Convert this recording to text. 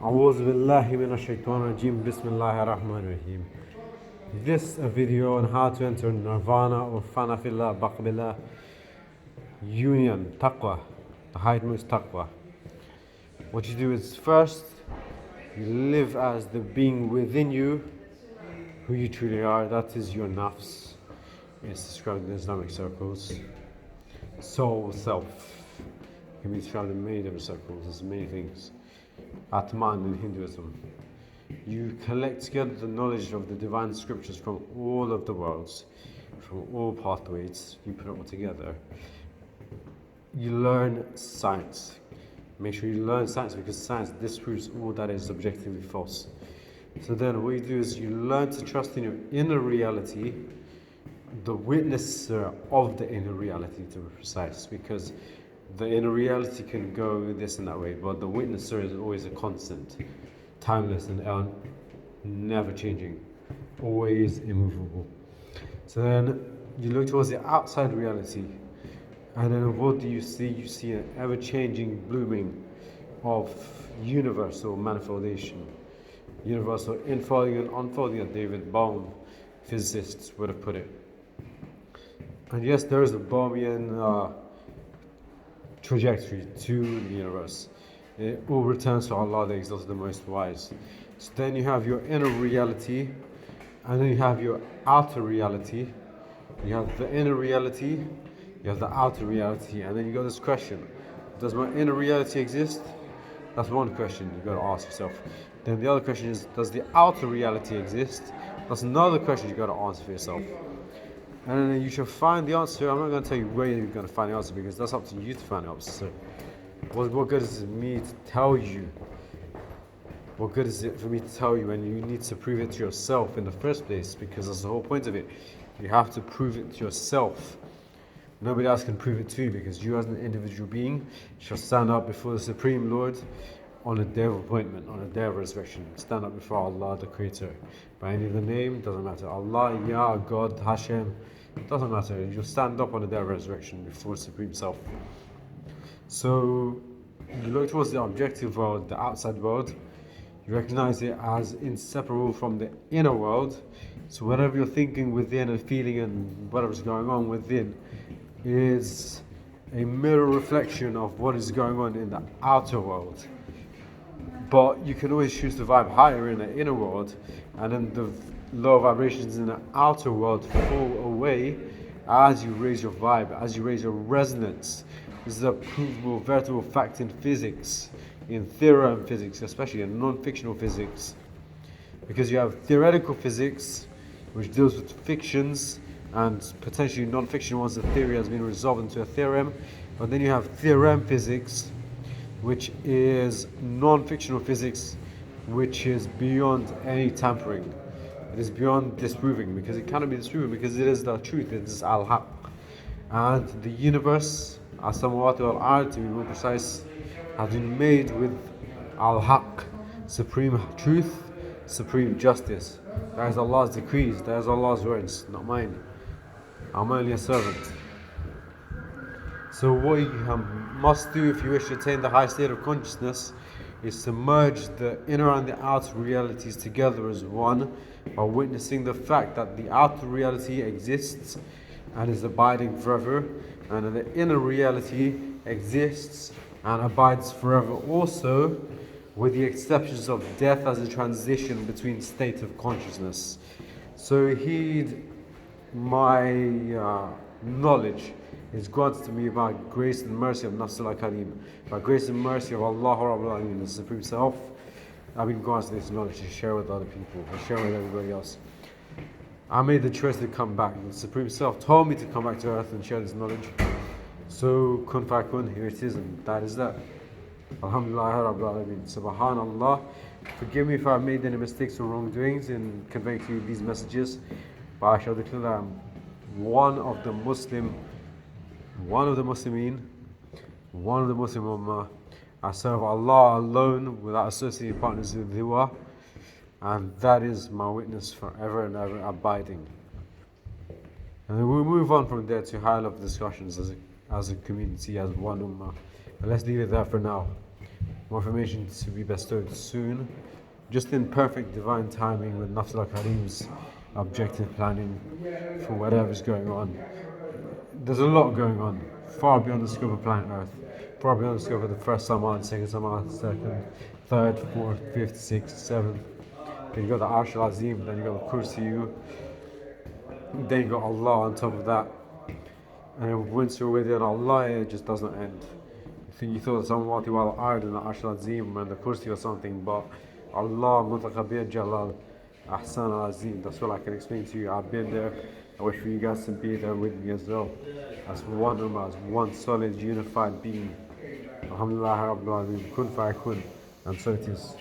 أعوذ بالله من الشيطان الرجيم بسم الله الرحمن الرحيم. This a video on how to enter nirvana or fana fillah baqbillah union, taqwa, the highmost taqwa. What you do is first you live as the being within you, who you truly are. That is your nafs. It's described in Islamic circles. Soul, self. It can be described in many different circles. There's many things. Atman in Hinduism. You collect together the knowledge of the divine scriptures from all of the worlds, from all pathways. You put it all together. You learn science. Make sure you learn science, because science disproves all that is objectively false. So then what you do is you learn to trust in your inner reality, the witnesser of the inner reality, to be precise, because the inner reality can go this and that way, but the witnesser is always a constant, timeless and never changing, always immovable. So then you look towards the outside reality, and then what do you see? You see an ever-changing blooming of universal manifestation, universal unfolding and unfolding, as David Bohm, physicists, would have put it. And yes, there is a Bohmian trajectory to the universe. It all returns to Allah, the Exalted, the Most Wise. So then you have your inner reality, and then you have your outer reality. You have the inner reality, you have the outer reality, and then you got this question: does my inner reality exist? That's one question you got to ask yourself. Then the other question is, does the outer reality exist? That's another question you got to answer for yourself. And then you should find the answer. I'm not going to tell you where you're going to find the answer, because that's up to you to find the answer. So what good is it me to tell you? What good is it for me to tell you when you need to prove it to yourself in the first place? Because that's the whole point of it. You have to prove it to yourself. Nobody else can prove it to you, because you as an individual being shall stand up before the Supreme Lord on a day of appointment, on a day of resurrection. Stand up before Allah, the Creator. By any of the name, doesn't matter. Allah, Yah, God, Hashem, doesn't matter. You'll stand up on the day of resurrection before the Supreme Self. So you look towards the objective world, the outside world. You recognize it as inseparable from the inner world. So whatever you're thinking within and feeling and whatever's going on within is a mirror reflection of what is going on in the outer world. But you can always choose to vibe higher in the inner world, and then the lower vibrations in the outer world fall away as you raise your vibe, as you raise your resonance. This is a provable, veritable fact in physics, in theorem physics, especially in non-fictional physics. Because you have theoretical physics, which deals with fictions, and potentially non-fictional ones. The theory has been resolved into a theorem. But then you have theorem physics, which is non-fictional physics, which is beyond any tampering. It is beyond disproving, because it cannot be disproven, because it is the truth. It is al-haq. And the universe, as-samawati wal-ard, to be more precise, has been made with al-haq, supreme truth, supreme justice. That is Allah's decrees, that is Allah's words, not mine. I'm only a servant. So what you must do if you wish to attain the high state of consciousness is to merge the inner and the outer realities together as one, by witnessing the fact that the outer reality exists and is abiding forever, and the inner reality exists and abides forever also, with the exceptions of death as a transition between state of consciousness. So heed my knowledge is granted to me by grace and mercy of Nafsul Kareem, by grace and mercy of Allah Rabbul Alameen, the Supreme Self. I've been granted this knowledge to share with other people, to share with everybody else. I made the choice to come back. The Supreme Self told me to come back to earth and share this knowledge. So kونفایاکون, here it is, and that is that. Alhamdulillah Rabbil Alameen. Subhanallah. Forgive me if I've made any mistakes or wrongdoings in conveying to you these messages, but I shall declare that I'm one of the Muslimin, one of the Muslim Ummah. I serve Allah alone without associating partners with dua, and that is my witness forever and ever abiding. And then we'll move on from there to higher level discussions as a community, as one Ummah. But let's leave it there for now. more information to be bestowed soon. Just in perfect divine timing with Nafs al-Karim's objective planning for whatever's going on. There's a lot going on, far beyond the scope of planet Earth, far beyond the scope of the first Sama, second Sama, second, third, fourth, fifth, sixth, seventh. Then you got the Arsh al-Azim, then you got the Kursiyu, then you got Allah on top of that. And once you're within Allah, it just doesn't end. You thought someone Samawati wal and the Arsh al-Azim and the Kursi or something, but Allah Mutakabir Jalal Ahsan al-Azim, that's all I can explain to you. I've been there. I wish for you guys to be there with me as well. As one Ummah, as one solid, unified being. Alhamdulillah Rabbil Alamin, Kونفایاکون, and so it is.